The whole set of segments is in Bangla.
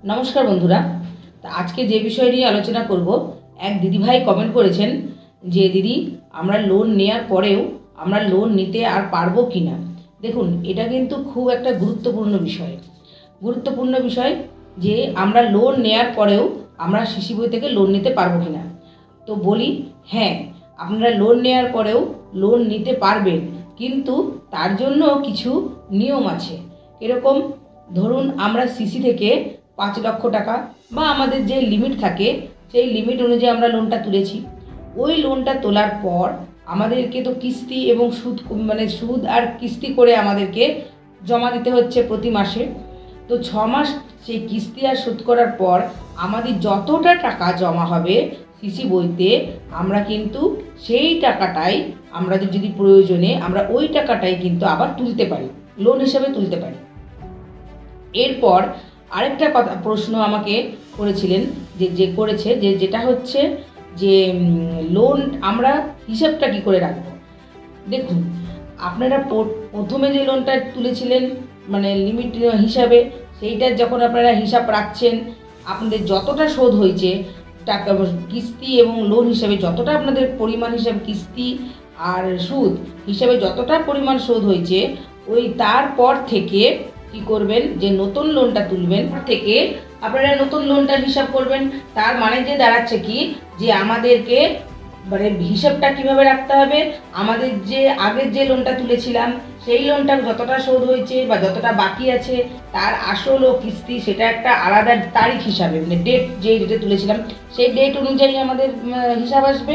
नमस्कार बंधुरा। तो आज के जे विषय निये आलोचना करब, एक दिदी भाई कमेंट करेछेन जे दीदी आमरा लोन नेওয়ার परेও आमरा लोन निते आर पारबो किना। देखुन एटा किन्तु खूब एकटा गुरुत्वपूर्ण विषय जे आमरा लोन नेওয়ার परेও आमरा शिशि बई थेके लोन निते पारबो किना। तो बोली हाँ, आपनारा लोन नेওয়ার परेও लोन निते पारबेन, किन्तु तार जोन्नो किछु नियम आछे। एरकम धरुन आमरा सीसी थेके 5 लक्ष टाका बा आमादेर जे लिमिट थाके सेई लिमिट अनुयायी आमरा लोनटा तुलेछि। ओई लोनटा तोलार पर आमादेरके तो किस्ती एबं सूद माने सूद आर किस्ती करे आमादेरके जमा दिते हच्छे प्रति मासे। तो 6 मास सेई किस्ती आर सूद करार पर आमादेर जतटा टाका जमा होबे सीसी बইতে আমরা কিন্তু সেই টাকাটাই আমাদের যদি প্রয়োজনে আমরা ওই টাকাটাই কিন্তু আবার তুলতে পারি, লোন হিসেবে তুলতে পারি। এরপর আরেকটা কথা প্রশ্ন আমাকে করেছিলেন যেটা হচ্ছে যে লোন আমরা হিসাবটা কি করে রাখব। দেখুন, আপনারা প্রথমে যে লোনটা তুলেছিলেন মানে লিমিট হিসাবে, সেইটা যখন আপনারা হিসাব রাখছেন আপনাদের যতটা শোধ হয়েছে টাকা কিস্তি এবং লোন হিসাবে যতটা আপনাদের পরিমাণ হিসাবে কিস্তি আর সুদ হিসাবে যতটা পরিমাণ শোধ হয়েছে ওই তারপর থেকে কি করবেন যে নতুন লোনটা তুলবেন থেকে আপনারা নতুন লোনটার হিসাব করবেন। তার মানে যে দাঁড়াচ্ছে কি যে আমাদেরকে মানে হিসাবটা কিভাবে রাখতে হবে, আমাদের যে আগের যে লোনটা তুলেছিলাম সেই লোনটার যতটা শোধ হয়েছে বা যতটা বাকি আছে তার আসল ও কিস্তি সেটা একটা আলাদা তারিখ হিসাবে মানে ডেট, যে ডেটে তুলেছিলাম সেই ডেট অনুযায়ী আমাদের হিসাব আসবে।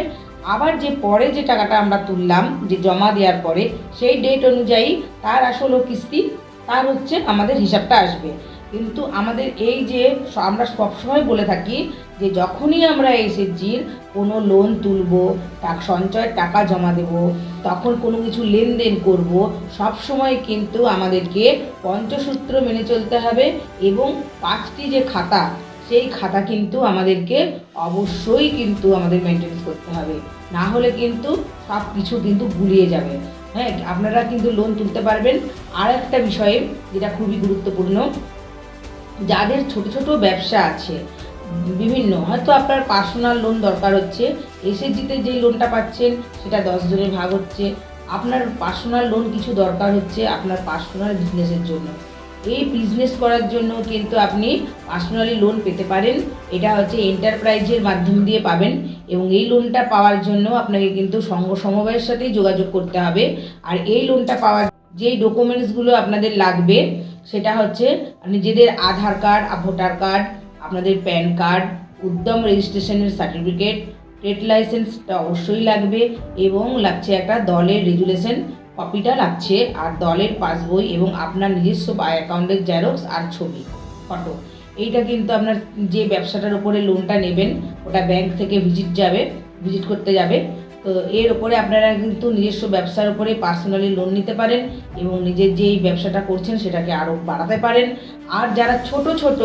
আবার যে পরে যে টাকাটা আমরা তুললাম যে জমা দেওয়ার পরে সেই ডেট অনুযায়ী তার আসল ও কিস্তি তার হচ্ছে আমাদের হিসাবটা আসবে। কিন্তু আমাদের এই যে আমরা সবসময় বলে থাকি যে যখনই আমরা এসএসজির কোনো লোন তুলব, সঞ্চয়ের টাকা জমা দেব, তখন কোনো কিছু লেনদেন করব, সব সময় কিন্তু আমাদেরকে পঞ্চসূত্র মেনে চলতে হবে এবং 5টি যে খাতা সেই খাতা কিন্তু আমাদেরকে অবশ্যই কিন্তু আমাদের মেনটেন করতে হবে, না হলে কিন্তু সব কিছু কিন্তু গুলিয়ে যাবে। হ্যাঁ, আপনারা কিন্তু লোন তুলতে পারবেন। আর একটা বিষয়ে যেটা খুবই গুরুত্বপূর্ণ, যাদের ছোট ছোট ব্যবসা আছে বিভিন্ন, হয়তো আপনার পার্সোনাল লোন দরকার হচ্ছে, এসএসজিতে যেই লোনটা পাচ্ছেন সেটা 10 জনের ভাগ হচ্ছে, আপনার পার্সোনাল লোন কিছু দরকার হচ্ছে আপনার পার্সোনাল বিজনেসের জন্য। এই বিজনেস করার জন্য কিন্তু আপনি পার্সোনালি লোন পেতে পারেন। এটা হচ্ছে এন্টারপ্রাইজের মাধ্যম দিয়ে পাবেন এবং এই লোনটা পাওয়ার জন্য আপনাকে কিন্তু সংঘ সমবায়ের সাথেই যোগাযোগ করতে হবে। আর এই লোনটা পাওয়ার যেই ডকুমেন্টসগুলো আপনাদের লাগবে সেটা হচ্ছে নিজেদের আধার কার্ড, ভোটার কার্ড, আপনাদের প্যান কার্ড, উদ্যম রেজিস্ট্রেশনের সার্টিফিকেট, ট্রেড লাইসেন্সটা অবশ্যই লাগবে এবং লাগছে একটা দলের রেজুলেশন কপিটা লাগছে, আর দলের পাসবই এবং আপনার নিজস্ব অ্যাকাউন্টের জেরক্স আর ছবি ফটো। এইটা কিন্তু আপনার যে ব্যবসাটার উপরে লোনটা নেবেন ওটা ব্যাংক থেকে ভিজিট করতে যাবে। তো এর উপরে আপনারা কিন্তু নিজস্ব ব্যবসার উপরে পার্সোনালি লোন নিতে পারেন এবং নিজের যেই ব্যবসাটা করছেন সেটাকে আরও বাড়াতে পারেন। আর যারা ছোট ছোট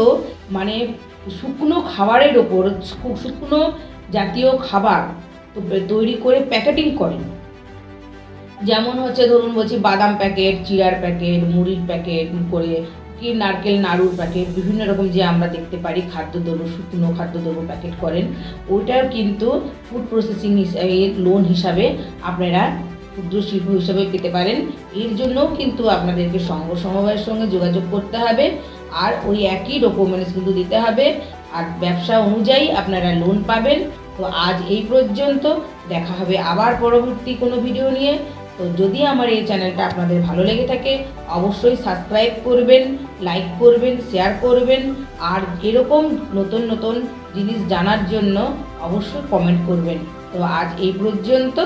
মানে শুকনো খাবারের ওপর, শুকনো জাতীয় খাবার তৈরি করে প্যাকেটিং করেন, যেমন হচ্ছে ধরুন বলছি বাদাম প্যাকেট, চিড়ার প্যাকেট, মুড়ির প্যাকেট করে কি নারকেল নাড়ুর প্যাকেট, বিভিন্ন রকম যে আমরা দেখতে পারি খাদ্যদ্রব্য, শুকনো খাদ্যদ্রব্য প্যাকেট করেন, ওইটাও কিন্তু ফুড প্রসেসিং হিসাবে লোন হিসাবে আপনারা ক্ষুদ্র শিল্প হিসাবে পেতে পারেন। এর জন্যও কিন্তু আপনাদেরকে সংঘ সমবায়ের সঙ্গে যোগাযোগ করতে হবে আর ওই একই ডকুমেন্টস কিন্তু দিতে হবে আর ব্যবসা অনুযায়ী আপনারা লোন পাবেন। তো আজ এই পর্যন্ত, দেখা হবে আবার পরবর্তী কোনো ভিডিও নিয়ে। তো যদি আমার এই চ্যানেলটা আপনাদের ভালো লেগে থাকে অবশ্যই সাবস্ক্রাইব করবেন, লাইক করবেন, শেয়ার করবেন আর এরকম নতুন নতুন জিনিস জানার জন্য অবশ্যই কমেন্ট করবেন। তো আজ এই পর্যন্ত।